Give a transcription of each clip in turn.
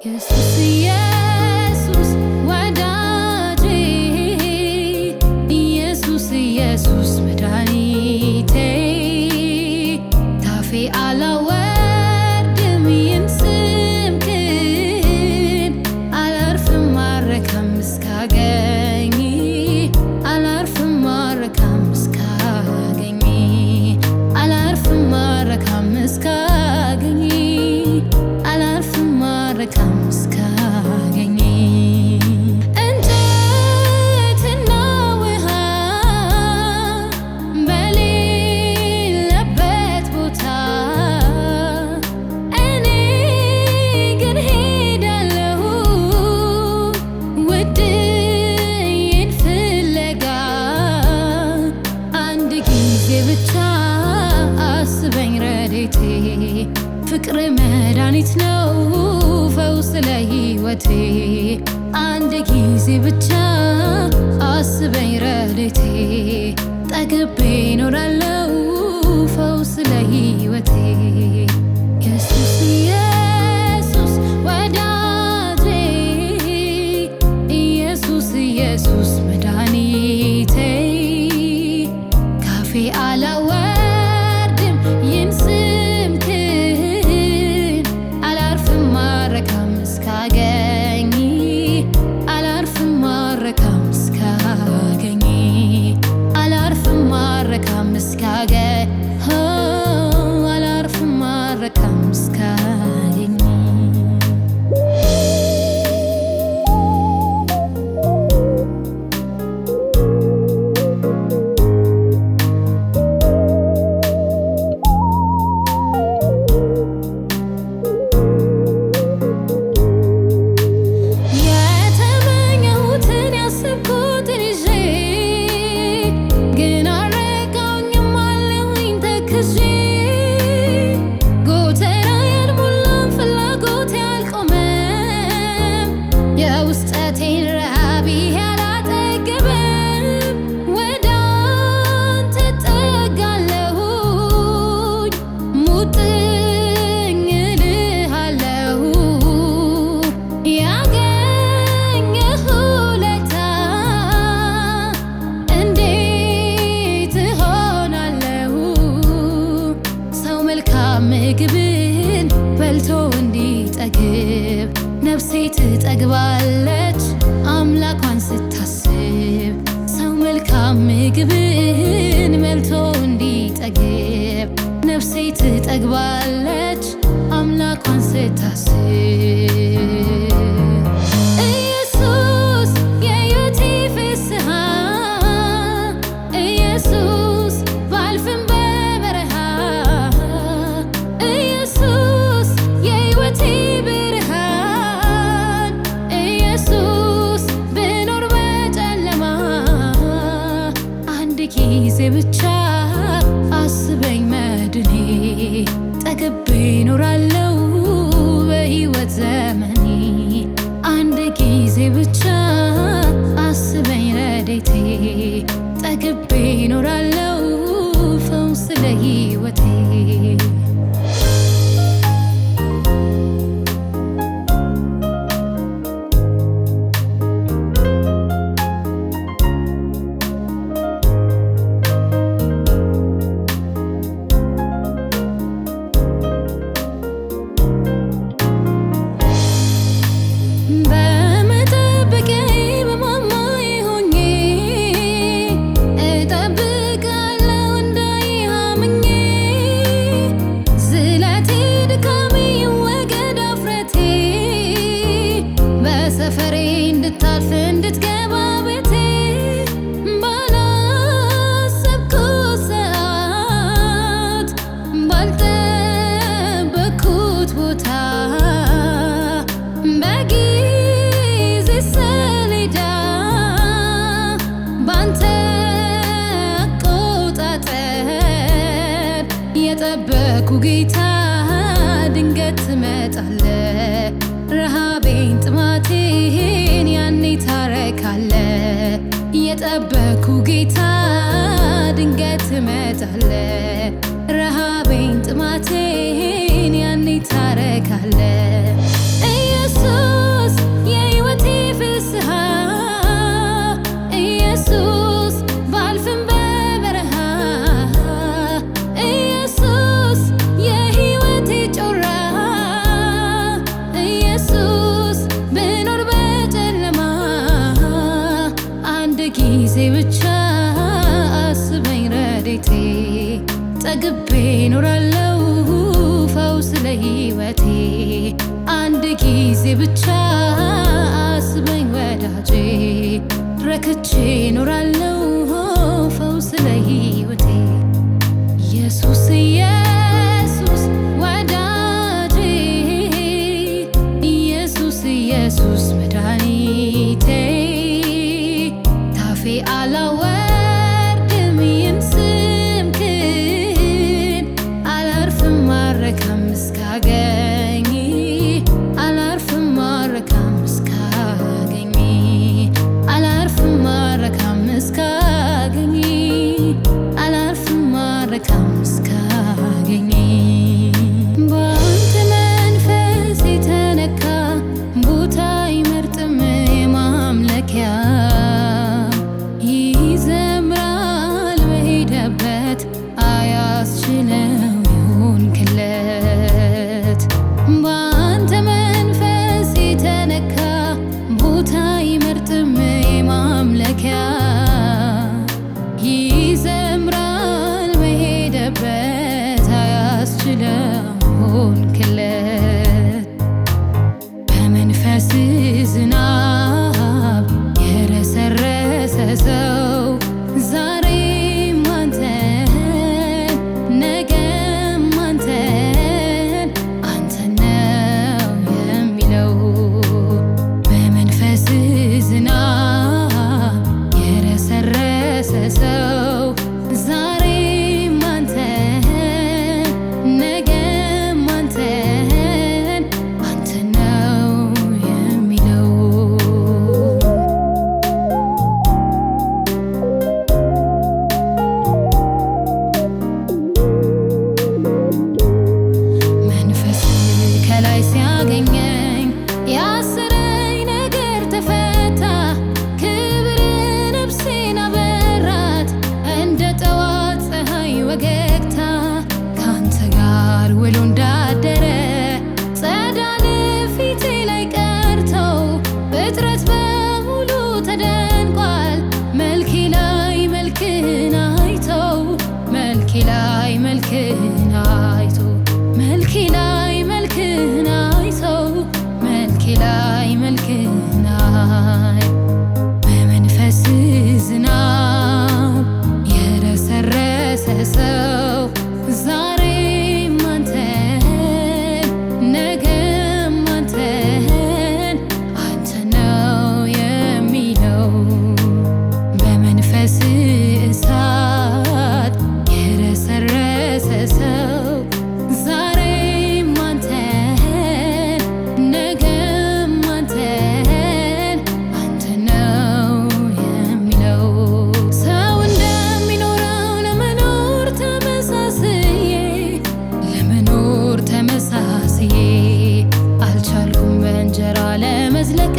ኢየሱስ ኢየሱስ ወዳጄ ኢየሱስ ኢየሱስ መድኃኒቴ ታፌ አላወርድም ይህን ስምህን አላርፍም አልረካም እስካገኝ አላርፍም አልረካም እስካገኝ አላርፍም አልረካም እስካገኝ አላርፍም አልረካም እስካገኝ እንጨትና ውሃ በሌለበት ቦታ እኔ ግን ሄዳለሁ ውድዬን ፍለጋ አንድ ጊዜ ብቻ አስበኝ ረድኤቴ ፍቅር መድኃኒት ነው ፈውስ ለሕይወቴ አንድ ጊዜ ብቻ አስበኝ ረድኤቴ ጠግቤ እኖራለሁ ፈውስ ለሕይወቴ ኢየሱስ ኢየሱስ ወዳጄ ኢየሱስ ኢየሱስ መድኃኒቴ ካፌ አላወርድም ይህን ስምህን አላርፍም አልረካም እስካገኝ አላርፍም አልረካም እስካገኝ አላርፍም አልረካም እስካገኝ አላርፍም አልረካም እስካገኝ የተመኘሁትን ያሰብኩትን ይዤ ግን አልረካሁኝም አለሁኝ ተክዤ ጎተራዬ አልሞላም ፍላጎቴ አልቆመም የውስጠቴን ረሃብ ይሄ አላጠገበም ወደ አንተ እጠጋለሁኝ ሙጥኝ እልሃለሁ ያገኘህ ውለታ እንዴት እሆናለሁ ሰው መልካም ምግብን በልቶ እንዲጠግብ ነፍሴ ትጠግባለች አምላኳን ስታስብ ሰው መልካም ምግብን በልቶ እንዲጠግብ ነፍሴ ትጠግባለች አምላኳን ስታስብ ኢየሱስ የሕይወቴ ፍስሐ ኢየሱስ ባልፍም በበረሃ ኢየሱስ የሕይወቴ ብርሃን ኢየሱስ ብኖር በጨለማ አንድ ጊዜ ብቻ አስበኝ መድኔ ጠግቤ እኖራለሁ በሕይወት ዘመኔ አንድ ጊዜ ብቻ አስበኝ ረድኤቴ ጠግቤ እኖራለሁ ፈውስ ለሕይወቴ በመጠበቂያዬ በማማዬ ሆኜ እጠብቃለሁ እንዳይህ አምኜ ዝለቴ ድካሜ ይወገድ አፍረቴ በሰፈሬ እንድታልፍ እንድትገባ ቤቴ ባላሰብኩት ሰዓት ባልጠበቅኩት ቦታ በጊዜ ሰሌዳ ባንተ አቆጣጠር የጠበቅኩ ጌታ ድንገት ትመጣለህ ረሃቤን ጥማቴን ያኔ ታረካለህ የጠበቅኩ ጌታ ድንገት ትመጣለህ ረሃቤን ጥማቴን ያኔ ታረካለህ ኢየሱስ ጊዜ ብቻ አስበኝ ረዴቴ ጠግቤ ኖራለው ፈውስ ለሕይወቴ አንድ ጊዜ ብቻ አስበኝ ወዳጄ ረክቼ ኖራለው ፈውስ ለሕይወቴ ኢየሱስ ኢየሱስ ወዳጄ ኢየሱስ ኢየሱስ መድኃኒቴ ታፌ አላወርድም ይህን ስምህን አላርፍም አልረካም እስካገኝ አላርፍም አልረካም እስካገኝ አላርፍም አልረካም እስካገኝ አላርፍም አልረካም እስካገኝ በአንተ መንፈስ የተነካ ቦታ አይመርጥም የማምለኪያ ይዘምራል በሄደበት አያስችለው ይሆንክለት በአንተ መንፈስ የተነካ ቦታ አይመርጥም የማምለኪያ ይዘምራል በሄደበት አያስችለው ይሆንክለት በመንፈስ ዝናብ የረሰረሰ ሰው ዛሬም አንተን ነገም አንተን አንተን ነው የሚለው በመንፈስ ዝናብ የረሰረሰ ሰው ዛሬም አንተን ነገም አንተን አንተን ነው የሚለው መንፈስ ከላይ ሲያገኘኝ ያሰረኝ ነገር ተፈታ ክብር ነፍሴን አበራት እንደ ጠዋት ፀሐይ ወገግታ ካንተ ጋር ውሎ እንዳደረ ጸዳል ፊቴ ላይ ቀርተው ፍጥረት በሙሉ ተደንቋል መልኬ ላይ መልክህን አይተው መልኬ ላይ መልክህን አይቶ መልኬ ላይ መልክህን አይተው መልኬ ላይ መልክህን አይ በመንፈስ ዝናብ የረሰረሰ ሰው ዛሬም አንተን ነገም አንተን አንተን ነው የሚለው በመንፈስ እሳት የረሰረሰ ሰው ዛሬም አንተን ነገም አንተን አንተን ነው የሚለው ሰው እንደሚኖረው ለመኖር ተመሳስዬ አልቻልኩም በእንጀራ ለመዝለቅ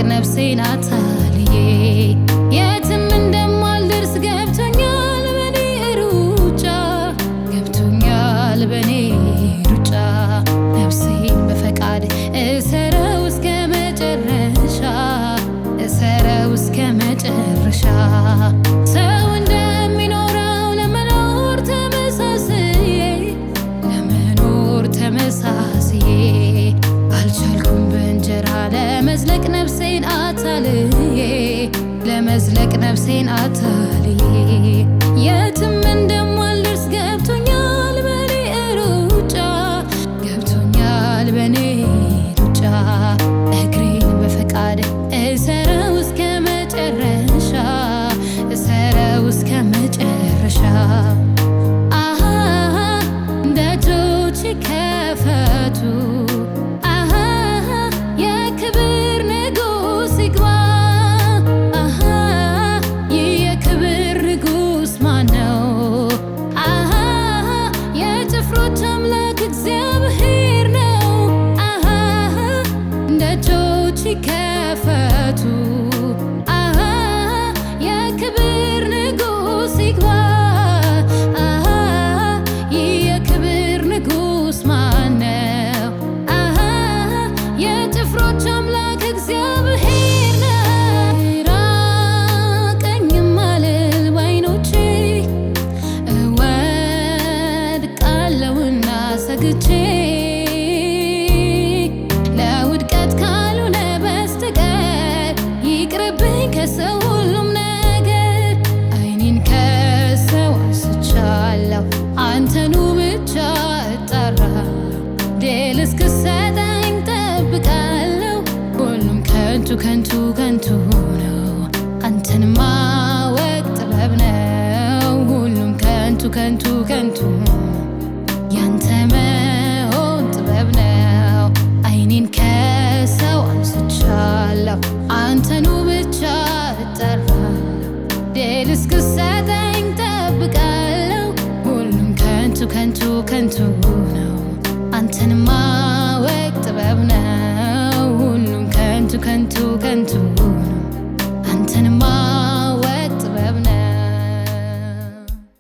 ነፍሴን አታልዬ የትም እንደማልደርስ ገብቶኛል በኔ ሩጫ ነፍሴን በፈቃድ እሰረው እስከ መጨረሻ ሰው እንደሚኖረው ለመኖር ተመሳስዬ አልቻልኩም በእንጀራ ለመዝለቅ ነፍሴን አታልዬ የትም እንደማልደርስ ገብቶኛል በኔ ሩጫ እግሬን በፈቃድ እሰረው እስከ መጨረሻ ደጆች ይከፈቱ የክብር ንጉሥ ይግባ የክብር ንጉሥ ድል እስክትሰጠኝ ጠብቃለሁ። ሁሉም ከንቱ ከንቱ ከንቱ ነው፣ አንተን ማወቅ ጥበብ ነው። ሁሉም ከንቱ ከንቱ ከንቱ ያንተ መሆን ጥበብ ነው። ዓይኔን ከሰው አንስቻለሁ፣ አንተኑ ብቻ እጠራለሁ። ድል እስክትሰጠኝ ጠብቃለሁ። ሁሉም ከንቱ ከንቱ ከንቱ ነው፣ አንተን ማወቅ ጥበብ ነው።